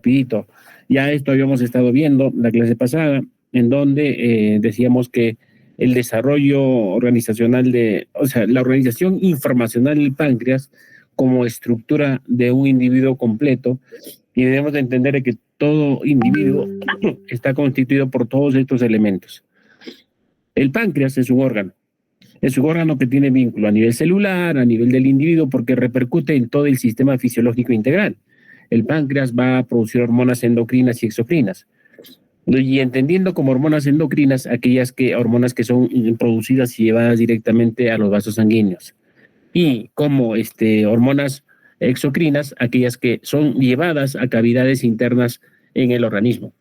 rapidito. Ya esto habíamos estado viendo la clase pasada, en donde decíamos que el desarrollo organizacional o sea, la organización informacional del páncreas como estructura de un individuo completo, y debemos de entender que todo individuo está constituido por todos estos elementos. El páncreas es un órgano que tiene vínculo a nivel celular, a nivel del individuo, porque repercute en todo el sistema fisiológico integral. El páncreas va a producir hormonas endocrinas y exocrinas. Y entendiendo como hormonas endocrinas hormonas que son producidas y llevadas directamente a los vasos sanguíneos. Y como hormonas exocrinas, aquellas que son llevadas a cavidades internas en el organismo.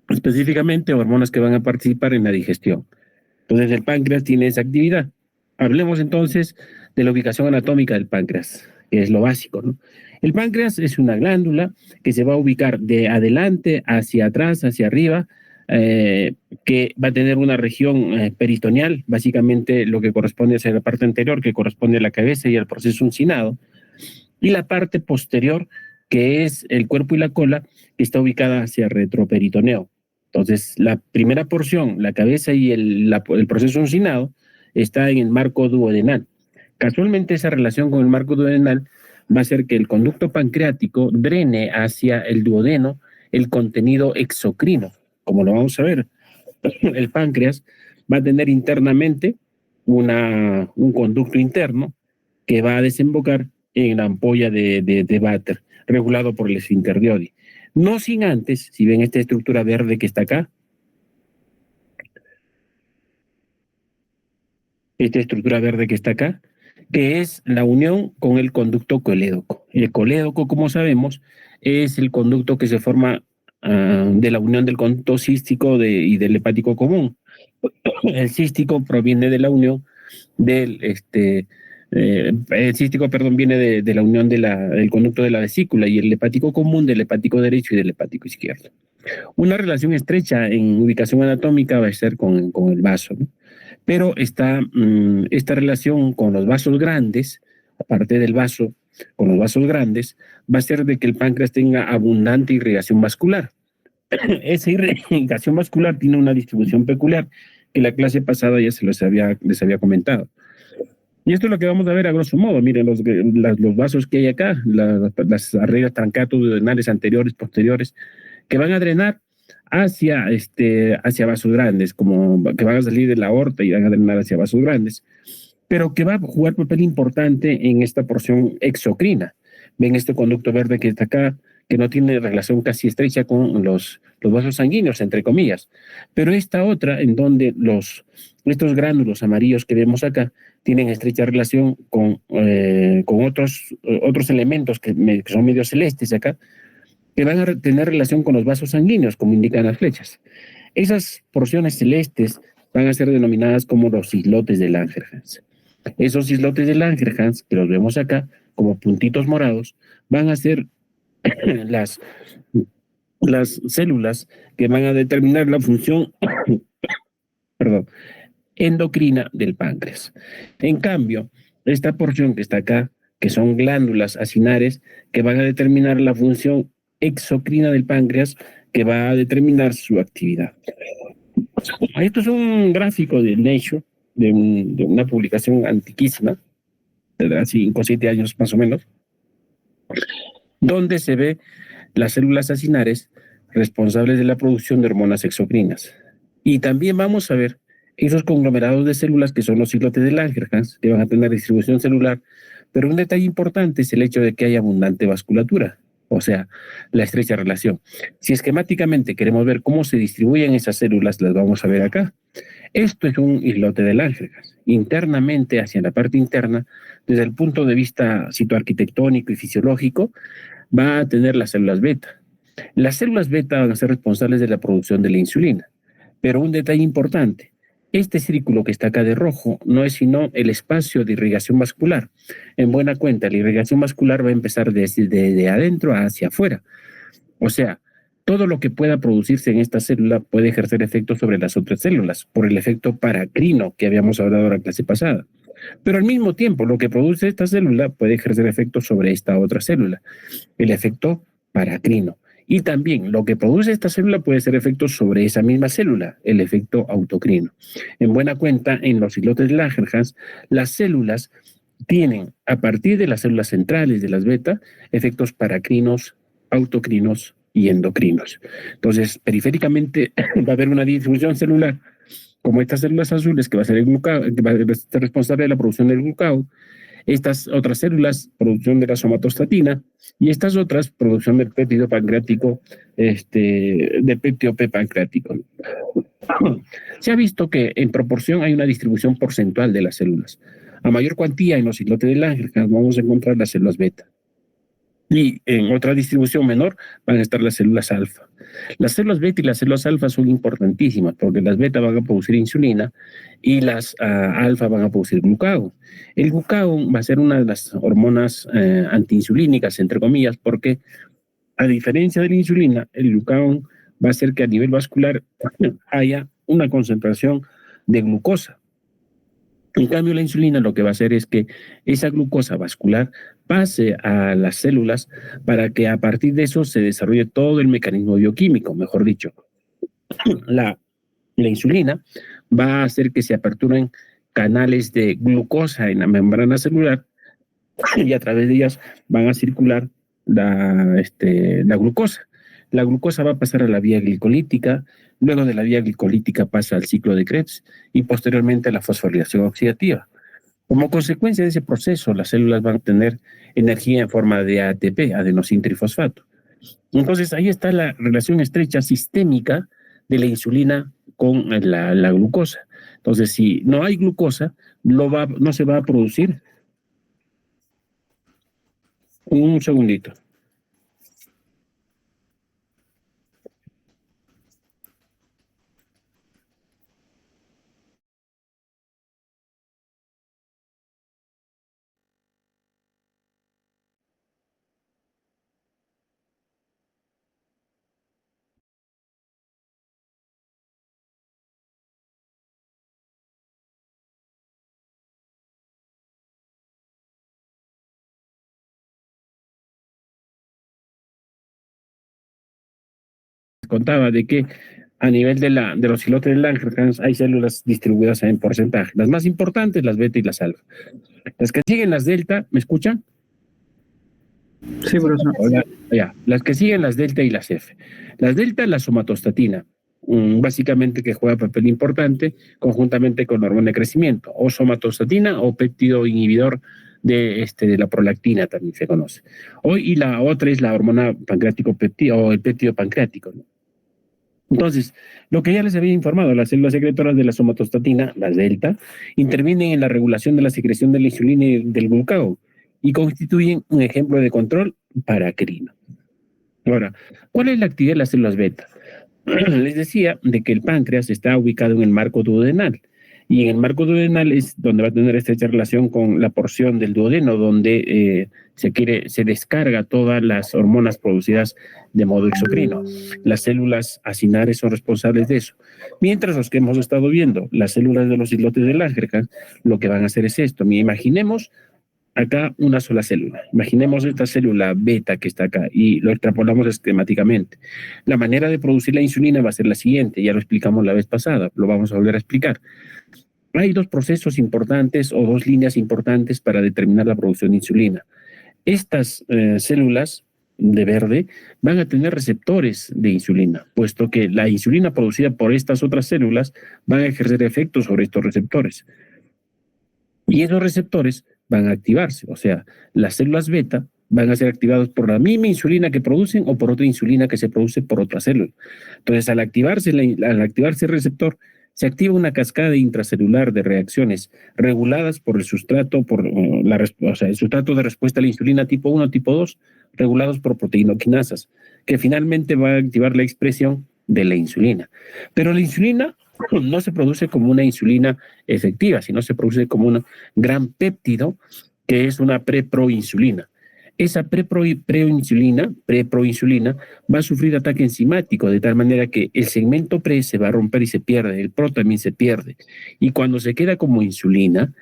Específicamente hormonas que van a participar en la digestión. Entonces el páncreas tiene esa actividad. Hablemos entonces de la ubicación anatómica del páncreas, que es lo básico, ¿no? El páncreas es una glándula que se va a ubicar de adelante hacia atrás, hacia arriba, que va a tener una región peritoneal, básicamente lo que corresponde a la parte anterior, que corresponde a la cabeza y al proceso uncinado, y la parte posterior, que es el cuerpo y la cola, que está ubicada hacia retroperitoneo. Entonces, la primera porción, la cabeza y el proceso uncinado, está en el marco duodenal. Casualmente, esa relación con el marco duodenal va a hacer que el conducto pancreático drene hacia el duodeno el contenido exocrino. Como lo vamos a ver, el páncreas va a tener internamente un conducto interno que va a desembocar en la ampolla de váter, regulado por el esfínter de Oddi. No sin antes, si ven esta estructura verde que está acá, que es la unión con el conducto colédoco. El colédoco, como sabemos, es el conducto que se forma de la unión del conducto cístico y del hepático común. El cístico proviene de la unión el cístico, perdón, viene de la unión del conducto de la vesícula, y el hepático común del hepático derecho y del hepático izquierdo. Una relación estrecha en ubicación anatómica va a ser con el vaso, ¿no? Pero esta relación con los vasos grandes, aparte del vaso, con los vasos grandes, va a ser de que el páncreas tenga abundante irrigación vascular. Esa irrigación vascular tiene una distribución peculiar que la clase pasada ya les había comentado. Y esto es lo que vamos a ver a grosso modo. Miren los vasos que hay acá, las arterias trancato-duodenales anteriores, posteriores, que van a drenar hacia vasos grandes, como que van a salir de la aorta y van a drenar hacia vasos grandes, pero que va a jugar papel importante en esta porción exocrina. Ven este conducto verde que está acá, que no tiene relación casi estrecha con los vasos sanguíneos, entre comillas, pero esta otra, en donde estos gránulos amarillos que vemos acá tienen estrecha relación con otros elementos que son medio celestes acá, que van a tener relación con los vasos sanguíneos, como indican las flechas. Esas porciones celestes van a ser denominadas como los islotes de Langerhans. Esos islotes de Langerhans, que los vemos acá como puntitos morados, van a ser las células que van a determinar la función perdón, endocrina del páncreas. En cambio, esta porción que está acá, que son glándulas acinares, que van a determinar la función exocrina del páncreas, que va a determinar su actividad. Esto es un gráfico de Nature, de una publicación antiquísima, de 5 o 7 años más o menos, donde se ve las células acinares responsables de la producción de hormonas exocrinas. Y también vamos a ver esos conglomerados de células que son los islotes de Langerhans, que van a tener distribución celular, pero un detalle importante es el hecho de que hay abundante vasculatura, o sea, la estrecha relación. Si esquemáticamente queremos ver cómo se distribuyen esas células, las vamos a ver acá. Esto es un islote de Langerhans. Internamente, hacia la parte interna, desde el punto de vista citoarquitectónico y fisiológico, va a tener las células beta. Las células beta van a ser responsables de la producción de la insulina. Pero un detalle importante, este círculo que está acá de rojo no es sino el espacio de irrigación vascular. En buena cuenta, la irrigación vascular va a empezar desde adentro hacia afuera. O sea, todo lo que pueda producirse en esta célula puede ejercer efectos sobre las otras células, por el efecto paracrino que habíamos hablado en la clase pasada. Pero al mismo tiempo, lo que produce esta célula puede ejercer efectos sobre esta otra célula, el efecto paracrino. Y también lo que produce esta célula puede ser efecto sobre esa misma célula, el efecto autocrino. En buena cuenta, en los islotes de Langerhans, las células tienen, a partir de las células centrales de las beta, efectos paracrinos, autocrinos y endocrinos. Entonces, periféricamente va a haber una distribución celular como estas células azules que va a ser el glucagón, que va a ser responsable de la producción del glucagón, estas otras células, producción de la somatostatina, y estas otras, producción del péptido pancreático, del péptido P pancreático. Se ha visto que en proporción hay una distribución porcentual de las células. A mayor cuantía en los islotes de Langerhans vamos a encontrar las células beta. Y en otra distribución menor van a estar las células alfa. Las células beta y las células alfa son importantísimas porque las beta van a producir insulina y las alfa van a producir glucagón. El glucagón va a ser una de las hormonas antiinsulínicas, entre comillas, porque a diferencia de la insulina, el glucagón va a hacer que a nivel vascular haya una concentración de glucosa. En cambio, la insulina lo que va a hacer es que esa glucosa vascular pase a las células para que a partir de eso se desarrolle todo el mecanismo bioquímico, mejor dicho. La insulina va a hacer que se aperturen canales de glucosa en la membrana celular y a través de ellas van a circular la glucosa. La glucosa va a pasar a la vía glicolítica, luego de la vía glicolítica pasa al ciclo de Krebs y posteriormente a la fosforilación oxidativa. Como consecuencia de ese proceso, las células van a tener energía en forma de ATP, adenosíntrifosfato. Entonces, ahí está la relación estrecha sistémica de la insulina con la glucosa. Entonces, si no hay glucosa, no se va a producir. Un segundito. Contaba de que a nivel de los islotes de Langerhans hay células distribuidas en porcentaje. Las más importantes, las beta y las alfa. Las que siguen las delta, ¿me escuchan? Sí, profesor. Ya, las que siguen las delta y las F. Las delta, la somatostatina, básicamente que juega papel importante conjuntamente con la hormona de crecimiento, o somatostatina o péptido inhibidor de la prolactina, también se conoce. Y la otra es la hormona pancreático péptido o el péptido pancreático, ¿no? Entonces, lo que ya les había informado, las células secretoras de la somatostatina, las delta, intervienen en la regulación de la secreción de la insulina y del glucagón y constituyen un ejemplo de control paracrino. Ahora, ¿cuál es la actividad de las células beta? Les decía de que el páncreas está ubicado en el marco duodenal y en el marco duodenal es donde va a tener estrecha relación con la porción del duodeno donde se descarga todas las hormonas producidas de modo exocrino. Las células acinares son responsables de eso. Mientras los que hemos estado viendo, las células de los islotes de Langerhans, lo que van a hacer es esto. Imaginemos acá una sola célula. Imaginemos esta célula beta que está acá y lo extrapolamos esquemáticamente. La manera de producir la insulina va a ser la siguiente, ya lo explicamos la vez pasada, lo vamos a volver a explicar. Hay dos procesos importantes o dos líneas importantes para determinar la producción de insulina. Estas células de verde van a tener receptores de insulina, puesto que la insulina producida por estas otras células van a ejercer efectos sobre estos receptores. Y esos receptores van a activarse, o sea, las células beta van a ser activadas por la misma insulina que producen o por otra insulina que se produce por otra célula. Entonces, al activarse el receptor, se activa una cascada intracelular de reacciones reguladas por el sustrato, el sustrato de respuesta a la insulina tipo 1, tipo 2, regulados por proteinoquinasas, que finalmente va a activar la expresión de la insulina. Pero la insulina no se produce como una insulina efectiva, sino se produce como un gran péptido que es una preproinsulina. esa preproinsulina va a sufrir ataque enzimático, de tal manera que el segmento pre se va a romper y se pierde, el pro también se pierde. Y cuando se queda como insulina,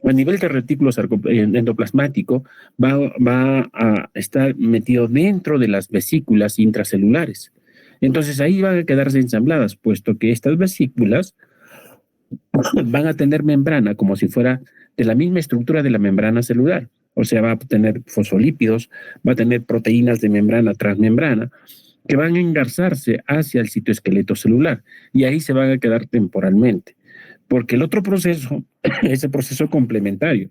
a nivel de retículo endoplasmático, va a estar metido dentro de las vesículas intracelulares. Entonces ahí van a quedarse ensambladas, puesto que estas vesículas van a tener membrana como si fuera de la misma estructura de la membrana celular. O sea, va a tener fosfolípidos, va a tener proteínas de membrana, transmembrana, que van a engarzarse hacia el citoesqueleto celular y ahí se van a quedar temporalmente. Porque el otro proceso es el proceso complementario,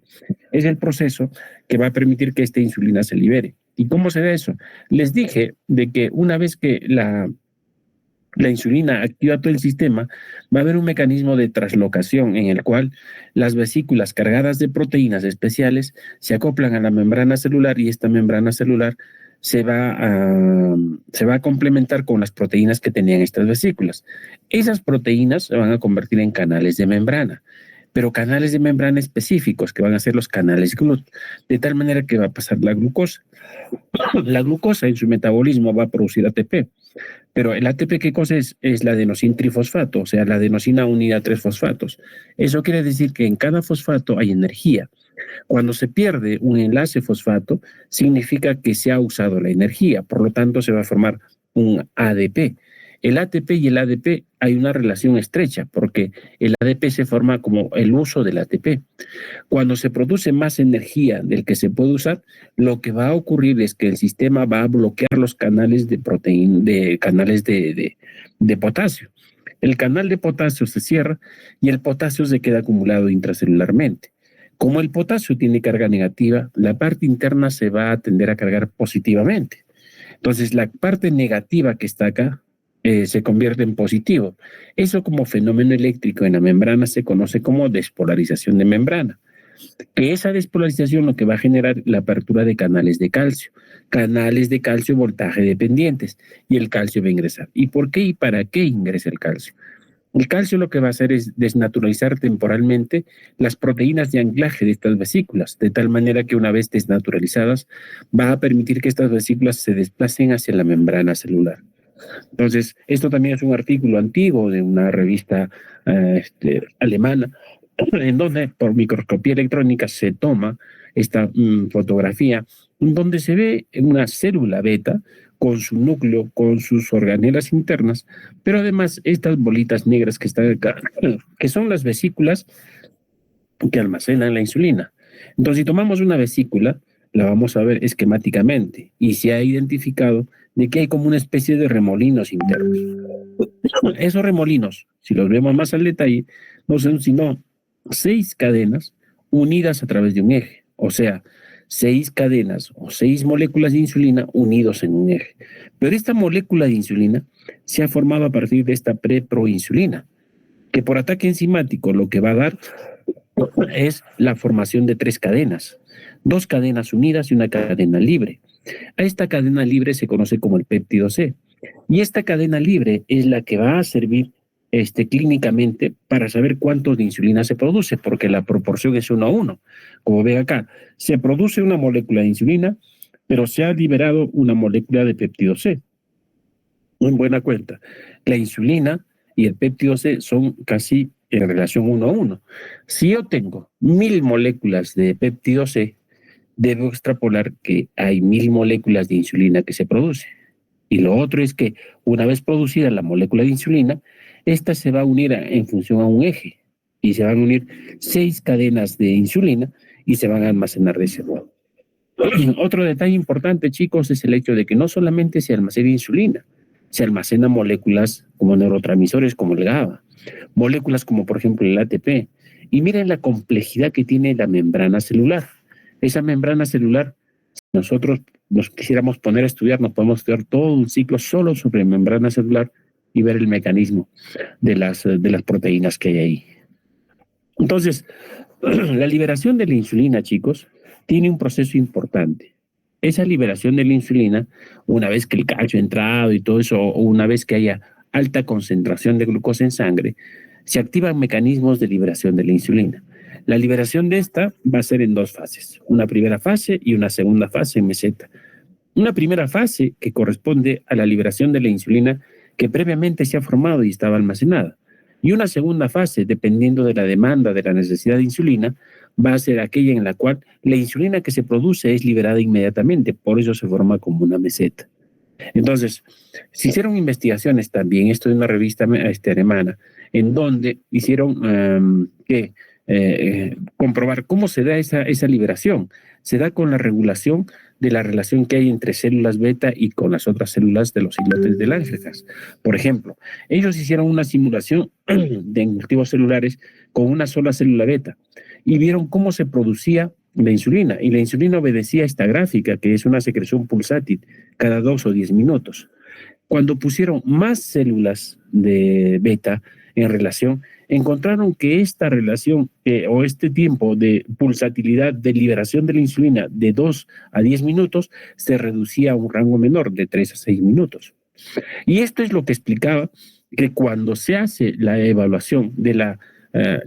es el proceso que va a permitir que esta insulina se libere. ¿Y cómo se da eso? Les dije de que una vez que la insulina activa todo el sistema, va a haber un mecanismo de traslocación en el cual las vesículas cargadas de proteínas especiales se acoplan a la membrana celular y esta membrana celular se va a complementar con las proteínas que tenían estas vesículas. Esas proteínas se van a convertir en canales de membrana, pero canales de membrana específicos que van a ser los canales GLUT, de tal manera que va a pasar la glucosa. La glucosa en su metabolismo va a producir ATP. Pero el ATP, ¿qué cosa es? Es la adenosina trifosfato, o sea, la adenosina unida a 3 fosfatos. Eso quiere decir que en cada fosfato hay energía. Cuando se pierde un enlace fosfato, significa que se ha usado la energía, por lo tanto se va a formar un ADP. El ATP y el ADP hay una relación estrecha, porque el ADP se forma como el uso del ATP. Cuando se produce más energía del que se puede usar, lo que va a ocurrir es que el sistema va a bloquear los canales de proteína, de potasio. El canal de potasio se cierra y el potasio se queda acumulado intracelularmente. Como el potasio tiene carga negativa, la parte interna se va a tender a cargar positivamente. Entonces, la parte negativa que está acá se convierte en positivo. Eso como fenómeno eléctrico en la membrana se conoce como despolarización de membrana. Que esa despolarización lo que va a generar la apertura de canales de calcio voltaje dependientes, y el calcio va a ingresar. ¿Y por qué y para qué ingresa el calcio? El calcio lo que va a hacer es desnaturalizar temporalmente las proteínas de anclaje de estas vesículas, de tal manera que una vez desnaturalizadas va a permitir que estas vesículas se desplacen hacia la membrana celular. Entonces, esto también es un artículo antiguo de una revista alemana, en donde por microscopía electrónica se toma esta fotografía, donde se ve una célula beta con su núcleo, con sus organelas internas, pero además estas bolitas negras que están acá, que son las vesículas que almacenan la insulina. Entonces, si tomamos una vesícula, la vamos a ver esquemáticamente y se ha identificado de que hay como una especie de remolinos internos. Esos remolinos, si los vemos más al detalle, no son sino 6 cadenas unidas a través de un eje, o sea, 6 cadenas o 6 moléculas de insulina unidos en un eje. Pero esta molécula de insulina se ha formado a partir de esta preproinsulina, que por ataque enzimático lo que va a dar es la formación de 3 cadenas, 2 cadenas unidas y una cadena libre. A esta cadena libre se conoce como el péptido C. Y esta cadena libre es la que va a servir clínicamente para saber cuánto de insulina se produce, porque la proporción es 1:1. Como ven acá, se produce una molécula de insulina, pero se ha liberado una molécula de péptido C. En buena cuenta, la insulina y el péptido C son casi en relación 1:1. Si yo tengo 1000 moléculas de péptido C, debo extrapolar que hay 1000 moléculas de insulina que se produce. Y lo otro es que una vez producida la molécula de insulina, esta se va a unir en función a un eje y se van a unir 6 cadenas de insulina y se van a almacenar de ese modo. Otro detalle importante, chicos, es el hecho de que no solamente se almacena insulina, se almacenan moléculas como neurotransmisores como el GABA, moléculas como por ejemplo el ATP. Y miren la complejidad que tiene la membrana celular. Esa membrana celular, si nosotros nos quisiéramos poner a estudiar, nos podemos estudiar todo un ciclo solo sobre membrana celular y ver el mecanismo de las proteínas que hay ahí. Entonces, la liberación de la insulina, chicos, tiene un proceso importante. Esa liberación de la insulina, una vez que el calcio ha entrado y todo eso, o una vez que haya alta concentración de glucosa en sangre, se activan mecanismos de liberación de la insulina. La liberación de esta va a ser en dos fases, una primera fase y una segunda fase en meseta. Una primera fase que corresponde a la liberación de la insulina que previamente se ha formado y estaba almacenada. Y una segunda fase, dependiendo de la demanda, de la necesidad de insulina, va a ser aquella en la cual la insulina que se produce es liberada inmediatamente, por eso se forma como una meseta. Entonces, se hicieron investigaciones también, esto es una revista alemana, en donde hicieron comprobar cómo se da esa liberación. Se da con la regulación de la relación que hay entre células beta y con las otras células de los islotes de Langerhans. Por ejemplo, ellos hicieron una simulación de cultivos celulares con una sola célula beta y vieron cómo se producía la insulina, y la insulina obedecía a esta gráfica, que es una secreción pulsátil cada 2 o 10 minutos. Cuando pusieron más células de beta en relación, encontraron que esta relación o este tiempo de pulsatilidad de liberación de la insulina de 2 a 10 minutos se reducía a un rango menor de 3 a 6 minutos. Y esto es lo que explicaba que cuando se hace la evaluación de la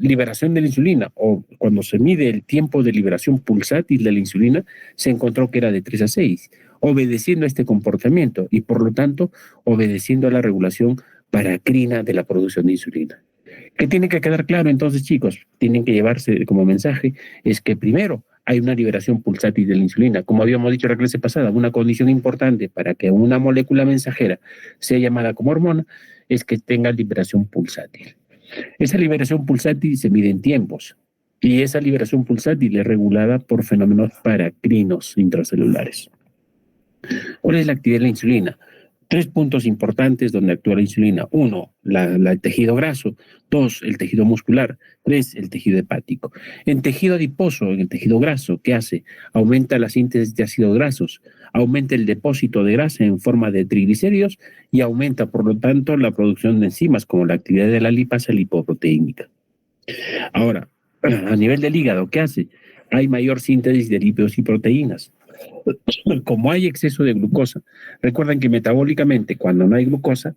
liberación de la insulina o cuando se mide el tiempo de liberación pulsátil de la insulina, se encontró que era de 3 a 6, obedeciendo a este comportamiento y por lo tanto obedeciendo a la regulación paracrina de la producción de insulina. ¿Qué tiene que quedar claro entonces, chicos? Tienen que llevarse como mensaje es que primero hay una liberación pulsátil de la insulina. Como habíamos dicho en la clase pasada, una condición importante para que una molécula mensajera sea llamada como hormona es que tenga liberación pulsátil. Esa liberación pulsátil se mide en tiempos y esa liberación pulsátil es regulada por fenómenos paracrinos intracelulares. ¿Cuál es la actividad de la insulina? 3 puntos importantes donde actúa la insulina. 1, el tejido graso. 2, el tejido muscular. 3, el tejido hepático. En tejido adiposo, en el tejido graso, ¿qué hace? Aumenta la síntesis de ácidos grasos, aumenta el depósito de grasa en forma de triglicéridos y aumenta, por lo tanto, la producción de enzimas como la actividad de la lipasa lipoproteínica. Ahora, a nivel del hígado, ¿qué hace? Hay mayor síntesis de lípidos y proteínas. Como hay exceso de glucosa, recuerden que metabólicamente, cuando no hay glucosa,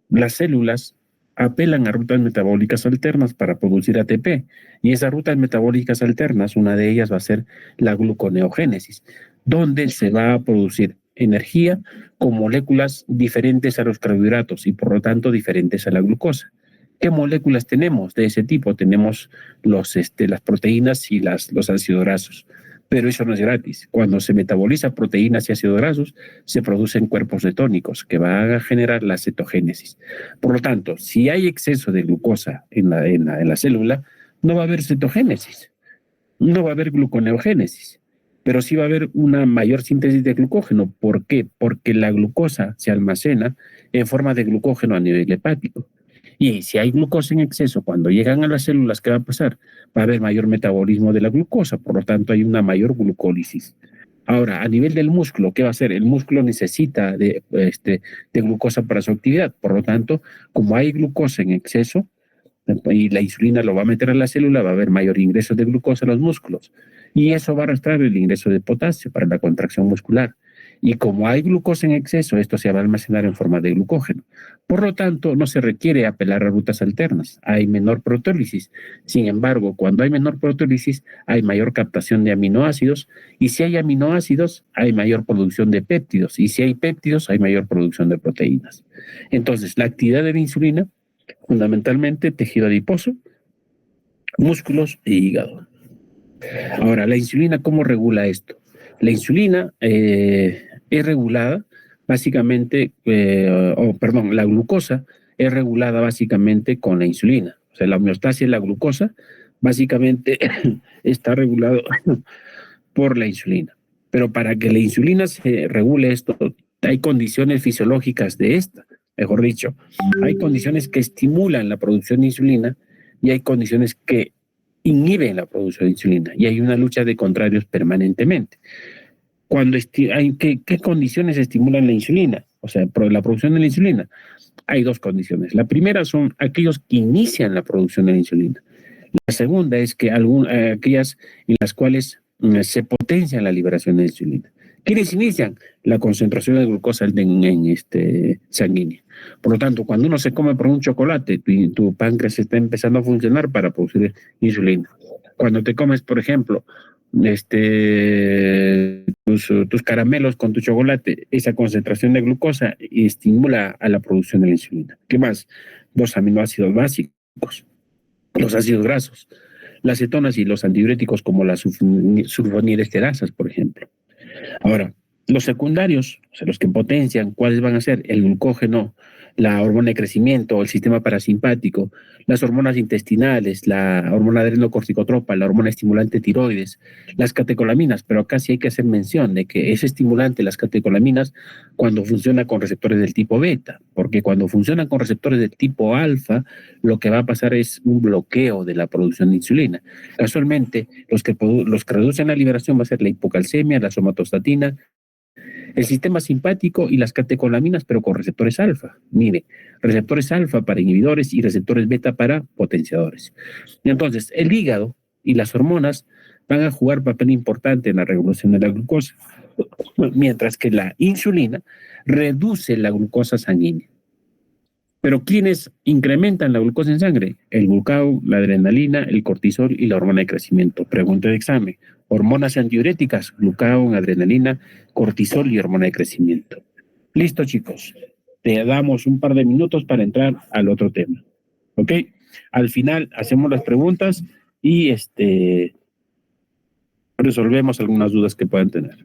las células apelan a rutas metabólicas alternas para producir ATP, y esas rutas metabólicas alternas, una de ellas va a ser la gluconeogénesis, donde se va a producir energía con moléculas diferentes a los carbohidratos y por lo tanto diferentes a la glucosa. ¿Qué moléculas tenemos de ese tipo? Tenemos las proteínas y los ácidos grasos. Pero eso no es gratis. Cuando se metaboliza proteínas y ácidos grasos, se producen cuerpos cetónicos que van a generar la cetogénesis. Por lo tanto, si hay exceso de glucosa en la célula, no va a haber cetogénesis, no va a haber gluconeogénesis, pero sí va a haber una mayor síntesis de glucógeno. ¿Por qué? Porque la glucosa se almacena en forma de glucógeno a nivel hepático. Y si hay glucosa en exceso, cuando llegan a las células, ¿qué va a pasar? Va a haber mayor metabolismo de la glucosa, por lo tanto hay una mayor glucólisis. Ahora, a nivel del músculo, ¿qué va a hacer? El músculo necesita de glucosa para su actividad, por lo tanto, como hay glucosa en exceso y la insulina lo va a meter a la célula, va a haber mayor ingreso de glucosa a los músculos y eso va a arrastrar el ingreso de potasio para la contracción muscular. Y como hay glucosa en exceso, esto se va a almacenar en forma de glucógeno. Por lo tanto, no se requiere apelar a rutas alternas. Hay menor proteólisis. Sin embargo, cuando hay menor proteólisis, hay mayor captación de aminoácidos. Y si hay aminoácidos, hay mayor producción de péptidos. Y si hay péptidos, hay mayor producción de proteínas. Entonces, la actividad de la insulina, fundamentalmente tejido adiposo, músculos e hígado. Ahora, la insulina, ¿cómo regula esto? La insulina es regulada básicamente, la glucosa es regulada básicamente con la insulina. O sea, la homeostasia y la glucosa básicamente está regulado por la insulina. Pero para que la insulina se regule esto, hay condiciones fisiológicas de esta, mejor dicho. Hay condiciones que estimulan la producción de insulina y hay condiciones que inhiben la producción de insulina y hay una lucha de contrarios permanentemente. ¿Qué condiciones estimulan la insulina? O sea, la producción de la insulina. Hay 2 condiciones. La primera son aquellos que inician la producción de la insulina. La segunda es que aquellas en las cuales se potencia la liberación de la insulina. ¿Quiénes inician? La concentración de glucosa en sanguínea. Por lo tanto, cuando uno se come por un chocolate, tu páncreas está empezando a funcionar para producir insulina. Cuando te comes, por ejemplo, tus caramelos con tu chocolate, esa concentración de glucosa estimula a la producción de la insulina. ¿Qué más? Los aminoácidos básicos, los ácidos grasos, las cetonas y los antidiuréticos como las sulfonilesterasas, por ejemplo. Ahora, los secundarios, o sea, los que potencian, ¿cuáles van a ser? El glucógeno, la hormona de crecimiento, el sistema parasimpático, las hormonas intestinales, la hormona adrenocorticotropa, la hormona estimulante tiroides, las catecolaminas, pero acá sí hay que hacer mención de que es estimulante las catecolaminas cuando funciona con receptores del tipo beta, porque cuando funcionan con receptores del tipo alfa, lo que va a pasar es un bloqueo de la producción de insulina. Casualmente, los que reducen la liberación va a ser la hipocalcemia, la somatostatina, el sistema simpático y las catecolaminas, pero con receptores alfa. Mire, receptores alfa para inhibidores y receptores beta para potenciadores. Entonces, el hígado y las hormonas van a jugar papel importante en la regulación de la glucosa, mientras que la insulina reduce la glucosa sanguínea. Pero ¿quiénes incrementan la glucosa en sangre? El glucagón, la adrenalina, el cortisol y la hormona de crecimiento. Pregunta de examen. Hormonas antidiuréticas, glucagón, adrenalina, cortisol y hormona de crecimiento. Listo, chicos. Te damos un par de minutos para entrar al otro tema. ¿Ok? Al final hacemos las preguntas y resolvemos algunas dudas que puedan tener.